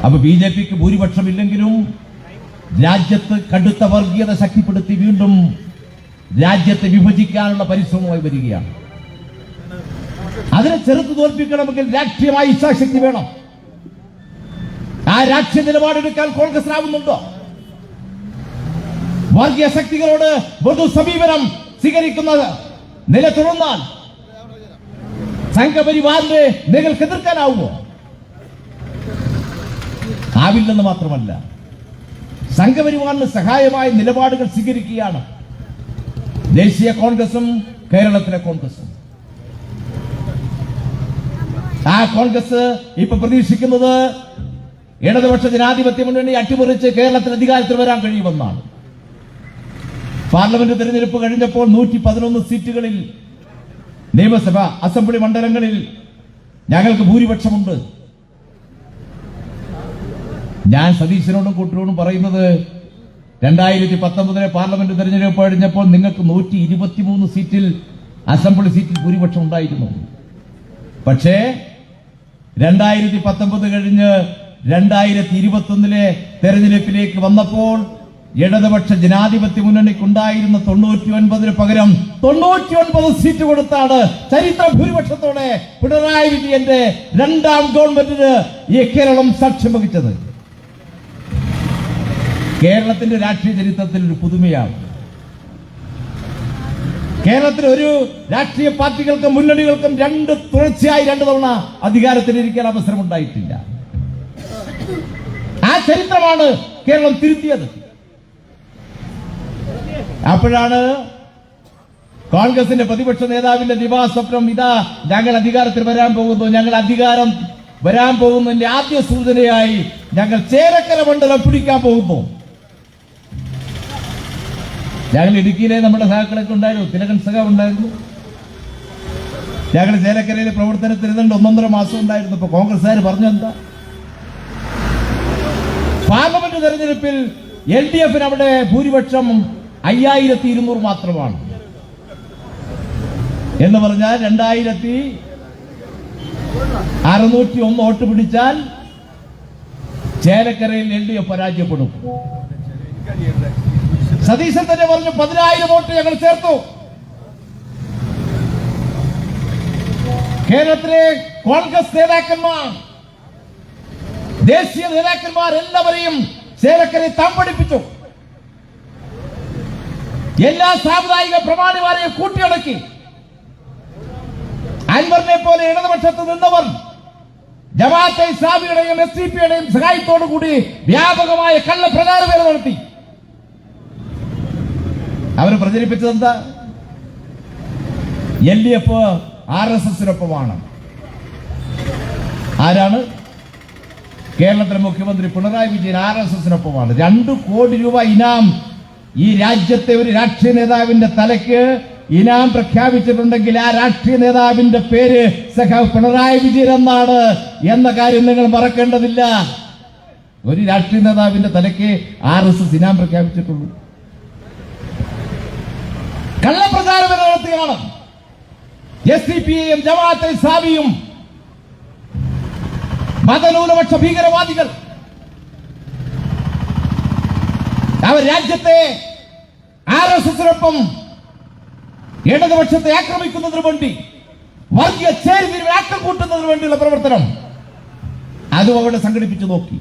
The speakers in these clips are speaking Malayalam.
അപ്പൊ ബിജെപിക്ക് ഭൂരിപക്ഷമില്ലെങ്കിലും രാജ്യത്ത് കടുത്ത വർഗീയത ശക്തിപ്പെടുത്തി വീണ്ടും രാജ്യത്തെ വിഭജിക്കാനുള്ള പരിശ്രമമായി വരികയാണ്. അതിനെ ചെറുത്തു തോൽപ്പിക്കണമെങ്കിൽ രാഷ്ട്രീയമായ ഇച്ഛാശക്തി വേണം. ആ രാഷ്ട്രീയ നിലപാടെടുക്കാൻ കോൺഗ്രസിനാവുന്നുണ്ടോ? വർഗീയ ശക്തികളോട് മൃദു സമീപനം സ്വീകരിക്കുന്ന നില തുടർന്നാൽ സംഘപരിവാറിനെ നിങ്ങൾക്ക് എതിർക്കാനാവുമോ? ആവില്ലെന്ന് മാത്രമല്ല, സംഘപരിവാറിന് സഹായമായ നിലപാടുകൾ സ്വീകരിക്കുകയാണ് ദേശീയ കോൺഗ്രസും കേരളത്തിലെ കോൺഗ്രസും. ആ കോൺഗ്രസ് ഇപ്പൊ പ്രതീക്ഷിക്കുന്നത് ഇടതുപക്ഷ ജനാധിപത്യ മുന്നണി അട്ടിമറിച്ച് കേരളത്തിൽ അധികാരത്തിൽ വരാൻ കഴിയുമെന്നാണ്. പാർലമെന്റ് തെരഞ്ഞെടുപ്പ് കഴിഞ്ഞപ്പോൾ 111 സീറ്റുകളിൽ നിയമസഭ അസംബ്ലി മണ്ഡലങ്ങളിൽ ഞങ്ങൾക്ക് ഭൂരിപക്ഷമുണ്ട്. ഞാൻ സതീശനോടും കൂട്ടരോടും പറയുന്നത് 2019 പാർലമെന്റ് തെരഞ്ഞെടുപ്പ് കഴിഞ്ഞപ്പോൾ നിങ്ങൾക്ക് 123 സീറ്റിൽ അസംബ്ലി സീറ്റിൽ ഭൂരിപക്ഷം ഉണ്ടായിരുന്നു. പക്ഷേ 2019 കഴിഞ്ഞ് 2021 തെരഞ്ഞെടുപ്പിലേക്ക് വന്നപ്പോൾ ഇടതുപക്ഷ ജനാധിപത്യ മുന്നണിക്കുണ്ടായിരുന്ന 99 പകരം 99 സീറ്റ് കൊടുത്താണ് ചരിത്ര ഭൂരിപക്ഷത്തോടെ പിണറായി വിജയന്റെ രണ്ടാം ഗവൺമെന്റിന് ഈ കേരളം സാക്ഷ്യം വഹിച്ചത്. കേരളത്തിന്റെ രാഷ്ട്രീയ ചരിത്രത്തിൽ ഒരു പുതുമയാണ്. കേരളത്തിൽ ഒരു രാഷ്ട്രീയ പാർട്ടികൾക്കും മുന്നണികൾക്കും തുടർച്ചയായി 2 തവണ അധികാരത്തിലിരിക്കാൻ അവസരമുണ്ടായിട്ടില്ല. ആ ചരിത്രമാണ് കേരളം തിരുത്തിയത്. അപ്പോഴാണ് കോൺഗ്രസിന്റെ പ്രതിപക്ഷ നേതാവിന്റെ ദിവാസ്വപ്നം, ഇതാ ഞങ്ങൾ അധികാരത്തിൽ വരാൻ പോകുന്നു, ഞങ്ങൾ അധികാരം വരാൻ പോകുന്നതിന്റെ ആദ്യ സൂചനയായി ഞങ്ങൾ ചേലക്കര മണ്ഡലം പിടിക്കാൻ പോകുന്നു. ഞങ്ങൾ ഇടുക്കിയിലെ നമ്മുടെ സഹാക്കളൊക്കെ ഉണ്ടായിരുന്നു, തിലകൻ സഖാവ് ഉണ്ടായിരുന്നു. ഞങ്ങൾ ചേലക്കരയിലെ പ്രവർത്തനത്തിന് 1.5 മാസം ഉണ്ടായിരുന്നു. ഇപ്പൊ കോൺഗ്രസ്സുകാർ പറഞ്ഞെന്താ? പാർലമെന്റ് തെരഞ്ഞെടുപ്പിൽ LDF അവിടെ ഭൂരിപക്ഷം 5200 മാത്രമാണ്. എന്ന് പറഞ്ഞാൽ 2601 വോട്ട് പിടിച്ചാൽ ചേലക്കരയിൽ LDF പരാജയപ്പെടും. സതീശൻ തന്നെ പറഞ്ഞു 10,000 വോട്ട് ഞങ്ങൾ ചേർത്തു. കേരളത്തിലെ കോൺഗ്രസ് നേതാക്കന്മാർ, ദേശീയ നേതാക്കന്മാർ എല്ലാവരെയും ചേലക്കരയിൽ തമ്പടിപ്പിച്ചു. എല്ലാ സാമുദായിക പ്രമാണിമാരെയും കൂട്ടിയടക്കി. അൻവറിനെ പോലെ ഇടതുപക്ഷത്ത് നിന്നവർ ജമാഅത്തെ ഇസ്ലാമിയുടെയും SDP-യുടെയും സഹായത്തോടു കൂടി വ്യാപകമായ കള്ളപ്രചാരവേല നടത്തി. അവർ പ്രചരിപ്പിച്ചത് എന്താ? LDF RSSനൊപ്പമാണ്. ആരാണ്? കേരളത്തിലെ മുഖ്യമന്ത്രി പിണറായി വിജയൻ RSSനൊപ്പമാണ്. 2 കോടി രൂപ ഇനാം ഈ രാജ്യത്തെ ഒരു രാഷ്ട്രീയ നേതാവിന്റെ തലയ്ക്ക് ഇനാം പ്രഖ്യാപിച്ചിട്ടുണ്ടെങ്കിൽ ആ രാഷ്ട്രീയ നേതാവിന്റെ പേര് സഖാവ് പിണറായി വിജയൻ എന്നാണ് എന്ന കാര്യം നിങ്ങൾ മറക്കേണ്ടതില്ല. ഒരു രാഷ്ട്രീയ നേതാവിന്റെ തലയ്ക്ക് RSS ഇനാം പ്രഖ്യാപിച്ചിട്ടുള്ളൂ. കള്ളപ്രചാരം നടത്തുകയാണ് SDP-യും ജമാഅത്തെ ഇസ്ലാമിയും മതന്യൂനപക്ഷ ഭീകരവാദികൾ. അവർ രാജ്യത്തെ RSSനൊപ്പം ഇടതുപക്ഷത്തെ ആക്രമിക്കുന്നതിന് വേണ്ടി, വർഗീയ ചേരിതിരിവ് ആക്കം കൂട്ടുന്നതിന് വേണ്ടിയുള്ള പ്രവർത്തനം അതും അവിടെ സംഘടിപ്പിച്ചു നോക്കി.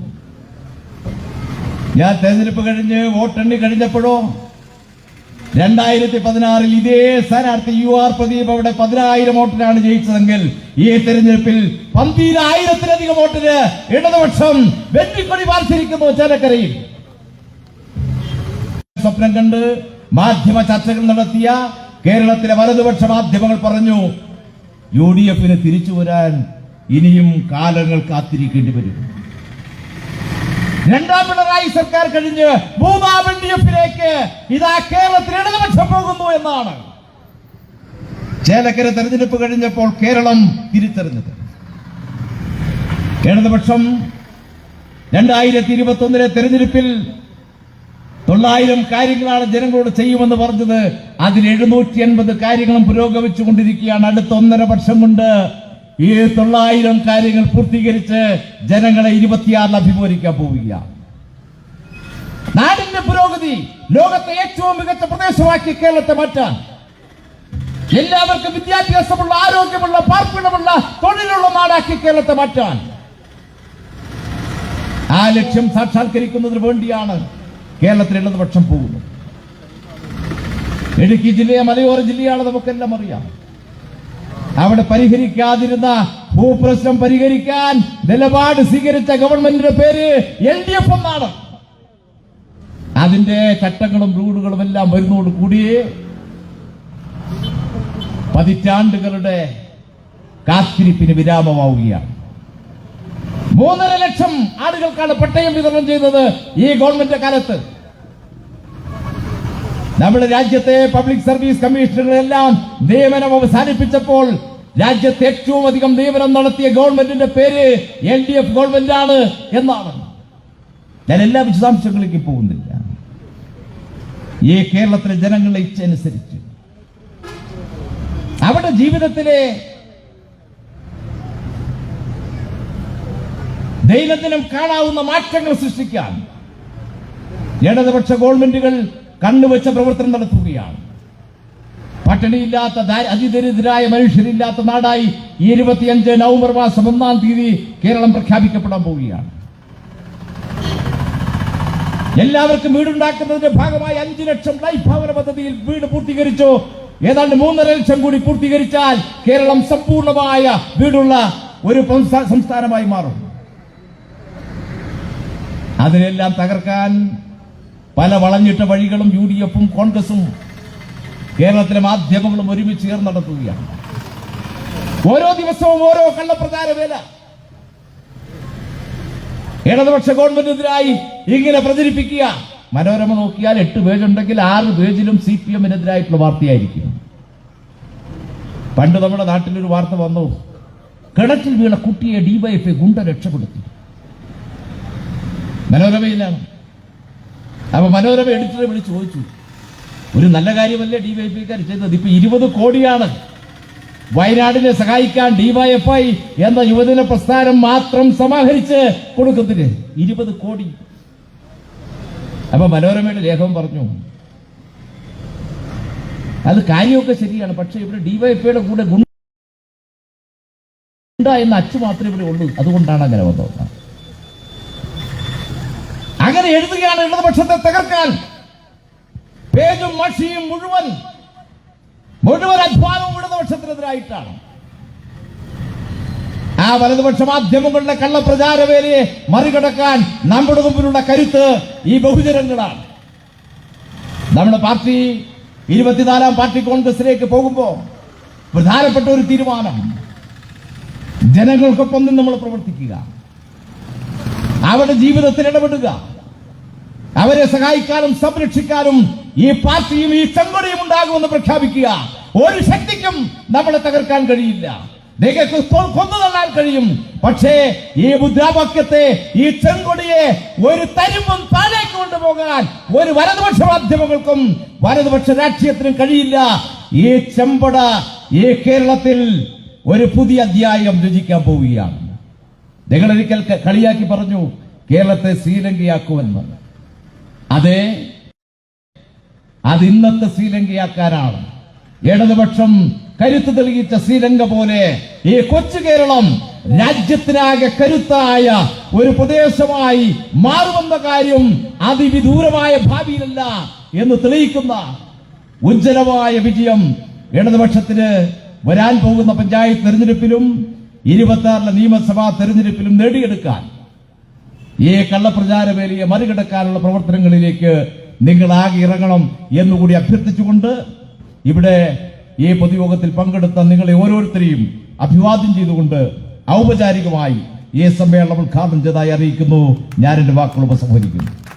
ഞാൻ തെരഞ്ഞെടുപ്പ് കഴിഞ്ഞ് വോട്ടെണ്ണി കഴിഞ്ഞപ്പോഴോ 2016 ഇതേ സ്ഥാനാർത്ഥി UR പ്രദീപ് അവിടെ 10,000 വോട്ടിനാണ് ജയിച്ചതെങ്കിൽ ഈ തെരഞ്ഞെടുപ്പിൽ 12,000-ലധികം വോട്ടിന് ഇടതുപക്ഷം വെற்றிക്കൊടി പാർച്ചിരിക്കുന്നു ചേലക്കരയിൽ. സ്വപ്നം കണ്ട് മാധ്യമ ചർച്ചകൾ നടത്തിയ കേരളത്തിലെ വലതുപക്ഷ മാധ്യമങ്ങൾ പറഞ്ഞു, UDFന് തിരിച്ചു വരാൻ ഇനിയും കാലങ്ങൾ കാത്തിരിക്കേണ്ടി വരും. രണ്ടാം പിണറായി സർക്കാർ കഴിഞ്ഞ് 3ാം LDFിലേക്ക് ഇതാ കേരളത്തിൽ ഇടതുപക്ഷം പോകുന്നു എന്നാണ് ചേലക്കര തെരഞ്ഞെടുപ്പ് കഴിഞ്ഞപ്പോൾ കേരളം തിരിച്ചറിഞ്ഞത്. ഇടതുപക്ഷം 2021 തെരഞ്ഞെടുപ്പിൽ 900 കാര്യങ്ങളാണ് ജനങ്ങളോട് ചെയ്യുമെന്ന് പറഞ്ഞത്. അതിൽ 780 കാര്യങ്ങളും പുരോഗമിച്ചുകൊണ്ടിരിക്കുകയാണ്. അടുത്ത 1.5 വർഷം കൊണ്ട് ഈ 900 കാര്യങ്ങൾ പൂർത്തീകരിച്ച് ജനങ്ങളെ 26 അഭിമുഖീകരിക്കാൻ പോവുകയാണ്. നാടിന്റെ പുരോഗതി ലോകത്തെ ഏറ്റവും മികച്ച പ്രദേശമാക്കി കേരളത്തെ മാറ്റാൻ, എല്ലാവർക്കും വിദ്യാഭ്യാസമുള്ള, ആരോഗ്യമുള്ള, പാർപ്പിടമുള്ള, തൊഴിലുള്ള നാടാക്കി കേരളത്തെ മാറ്റാൻ, ആ ലക്ഷ്യം സാക്ഷാത്കരിക്കുന്നതിന് വേണ്ടിയാണ് കേരളത്തിൽ ഇടതുപക്ഷം പോകുന്നത്. ഇടുക്കി ജില്ലയെ മലയോര ജില്ലയാണ്, നമുക്കെല്ലാം അറിയാം. അവിടെ പരിഹരിക്കാതിരുന്ന ഭൂപ്രശ്നം പരിഹരിക്കാൻ നിലപാട് സ്വീകരിച്ച ഗവൺമെന്റിന്റെ പേര് LDF എന്നാണ്. അതിന്റെ ചട്ടങ്ങളും റൂളുകളും എല്ലാം വരുന്നതോട് കൂടിയേ പതിറ്റാണ്ടുകളുടെ കാത്തിരിപ്പിന് വിരാമമാവുകയാണ്. 3.5 ലക്ഷം ആളുകൾക്കാണ് പട്ടയം വിതരണം ചെയ്തത് ഈ ഗവൺമെന്റ് കാലത്ത്. നമ്മുടെ രാജ്യത്തെ പബ്ലിക് സർവീസ് കമ്മീഷനുകളെല്ലാം നിയമനം അവസാനിപ്പിച്ചപ്പോൾ രാജ്യത്ത് ഏറ്റവും അധികം നിയമനം നടത്തിയ ഗവൺമെന്റിന്റെ പേര് LDF ഗവൺമെന്റ് ആണ് എന്നാണ്. ഞാൻ എല്ലാ വിശദാംശങ്ങളിലേക്ക് പോകുന്നില്ല. ഈ കേരളത്തിലെ ജനങ്ങളുടെ ഇച്ഛ അനുസരിച്ച് അവിടെ ജീവിതത്തിലെ ദൈനംദിനം കാണാവുന്ന മാറ്റങ്ങൾ സൃഷ്ടിക്കാൻ ഇടതുപക്ഷ ഗവൺമെന്റുകൾ കണ്ണുവെച്ച പ്രവർത്തനം നടത്തുകയാണ്. പട്ടിണിയില്ലാത്ത, അതിദരിദ്രരായ മനുഷ്യരില്ലാത്ത നാടായി 25 നവംബർ മാസം 1-ാം തീയതി കേരളം പ്രഖ്യാപിക്കപ്പെടാൻ പോവുകയാണ്. എല്ലാവർക്കും വീടുണ്ടാക്കുന്നതിന്റെ ഭാഗമായി 5 ലക്ഷം ലൈഫ് ഭവന പദ്ധതിയിൽ വീട് പൂർത്തീകരിച്ചു. ഏതാണ്ട് 3.5 ലക്ഷം കൂടി പൂർത്തീകരിച്ചാൽ കേരളം സമ്പൂർണമായ വീടുള്ള ഒരു സംസ്ഥാനമായി മാറും. അതിനെല്ലാം തകർക്കാൻ പല വളഞ്ഞിട്ട വഴികളും UDF-ഉം കോൺഗ്രസും കേരളത്തിലെ മാധ്യമങ്ങളും ഒരുമിച്ച് ചേർന്ന് നടത്തുകയാണ്. ഓരോ ദിവസവും ഓരോ കള്ളപ്രചാര വേല ഇടതുപക്ഷ ഗവൺമെന്റിനെതിരായി ഇങ്ങനെ പ്രചരിപ്പിക്കുക. മനോരമ നോക്കിയാൽ 8 പേജ് ഉണ്ടെങ്കിൽ 6 പേജിലും CPM-നെതിരായിട്ടുള്ള വാർത്തയായിരിക്കും. പണ്ട് നമ്മുടെ നാട്ടിലൊരു വാർത്ത വന്നു, കിണറ്റിൽ വീണ കുട്ടിയെ DYFI ഗുണ്ട രക്ഷപ്പെടുത്തി. മനോരമയിലാണ്. അപ്പൊ മനോരമ എഡിറ്ററെ വിളിച്ച് ചോദിച്ചു, ഒരു നല്ല കാര്യമല്ലേ DYFI-ക്കാർ ചെയ്തത്? ഇപ്പൊ 20 കോടിയാണ് വയനാടിനെ സഹായിക്കാൻ DYFI എന്ന യുവജന പ്രസ്ഥാനം മാത്രം സമാഹരിച്ച് കൊടുക്കുന്നതിന് 20 കോടി. അപ്പൊ മനോരമയുടെ ലേഖകൻ പറഞ്ഞു, അത് കാര്യമൊക്കെ ശരിയാണ്, പക്ഷെ ഇവിടെ DYFI-യുടെ കൂടെ ഗുണ്ട എന്ന അച്ചു മാത്രമേ ഇവിടെ ഉള്ളൂ, അതുകൊണ്ടാണ് അങ്ങനെ വന്നത്. അങ്ങനെ എഴുതുകയാണ് ഇടതുപക്ഷത്തെ തകർക്കാൻ. പേജും മഷിയും മുഴുവൻ അധ്വാനവും ഇടതുപക്ഷത്തിനെതിരായിട്ടാണ്. ആ വലതുപക്ഷ മാധ്യമങ്ങളുടെ കള്ളപ്രചാരവേലയെ മറികടക്കാൻ നമ്മുടെ മുമ്പിലുള്ള കരുത്ത് ഈ ബഹുജനങ്ങളാണ്. നമ്മുടെ പാർട്ടി 24-ാം പാർട്ടി കോൺഗ്രസിലേക്ക് പോകുമ്പോൾ പ്രധാനപ്പെട്ട ഒരു തീരുമാനം, ജനങ്ങൾക്കൊപ്പം നിന്ന് നമ്മൾ പ്രവർത്തിക്കുക, അവരുടെ ജീവിതത്തിൽ ഇടപെടുക, അവരെ സഹായിക്കാനും സംരക്ഷിക്കാനും ഈ പാർട്ടിയും ഈ ചെങ്കൊടിയും ഉണ്ടാകുമെന്ന് പ്രഖ്യാപിക്കുക. ഒരു ശക്തിക്കും നമ്മളെ തകർക്കാൻ കഴിയില്ല. നിങ്ങൾക്ക് കൊന്നു തള്ളാൻ കഴിയും, പക്ഷേ ഈ മുദ്രാവാക്യത്തെ, ഈ ചെങ്കൊടിയെ ഒരു തരിമ്പും താഴേക്ക് കൊണ്ടുപോകാൻ ഒരു വലതുപക്ഷ മാധ്യമങ്ങൾക്കും വലതുപക്ഷ രാഷ്ട്രീയത്തിനും കഴിയില്ല. ഈ ചെമ്പട ഈ കേരളത്തിൽ ഒരു പുതിയ അധ്യായം രചിക്കാൻ പോവുകയാണ്. നിങ്ങളൊരിക്കൽ കളിയാക്കി പറഞ്ഞു കേരളത്തെ ശ്രീലങ്കയാക്കുമെന്ന്. അതെ, അത് ഇന്നത്തെ ശ്രീലങ്കയാക്കാനാണ്. ഇടതുപക്ഷം കരുത്ത് തെളിയിച്ച ശ്രീലങ്ക പോലെ ഈ കൊച്ചു കേരളം രാജ്യത്തിനാകെ കരുത്തായ ഒരു പ്രദേശമായി മാറുമെന്ന കാര്യം അതിവിദൂരമായ ഭാവിയിലല്ല എന്ന് തെളിയിക്കുന്ന ഉജ്ജ്വലമായ വിജയം ഇടതുപക്ഷത്തിന് വരാൻ പോകുന്ന പഞ്ചായത്ത് തെരഞ്ഞെടുപ്പിലും 26-ലെ നിയമസഭാ തെരഞ്ഞെടുപ്പിലും നേടിയെടുക്കാൻ, ഈ കള്ളപ്രചാരവേലയെ മറികടക്കാനുള്ള പ്രവർത്തനങ്ങളിലേക്ക് നിങ്ങൾ ആകെ ഇറങ്ങണം എന്നുകൂടി അഭ്യർത്ഥിച്ചുകൊണ്ട് ഇവിടെ ഈ പൊതുയോഗത്തിൽ പങ്കെടുത്ത നിങ്ങളെ ഓരോരുത്തരെയും അഭിവാദ്യം ചെയ്തുകൊണ്ട് ഔപചാരികമായി ഈ സമ്മേളനം ഉദ്ഘാടനം ചെയ്തതായി അറിയിക്കുന്നു. ഞാൻ എന്റെ വാക്കുകൾ ഉപസംഹരിക്കുന്നു.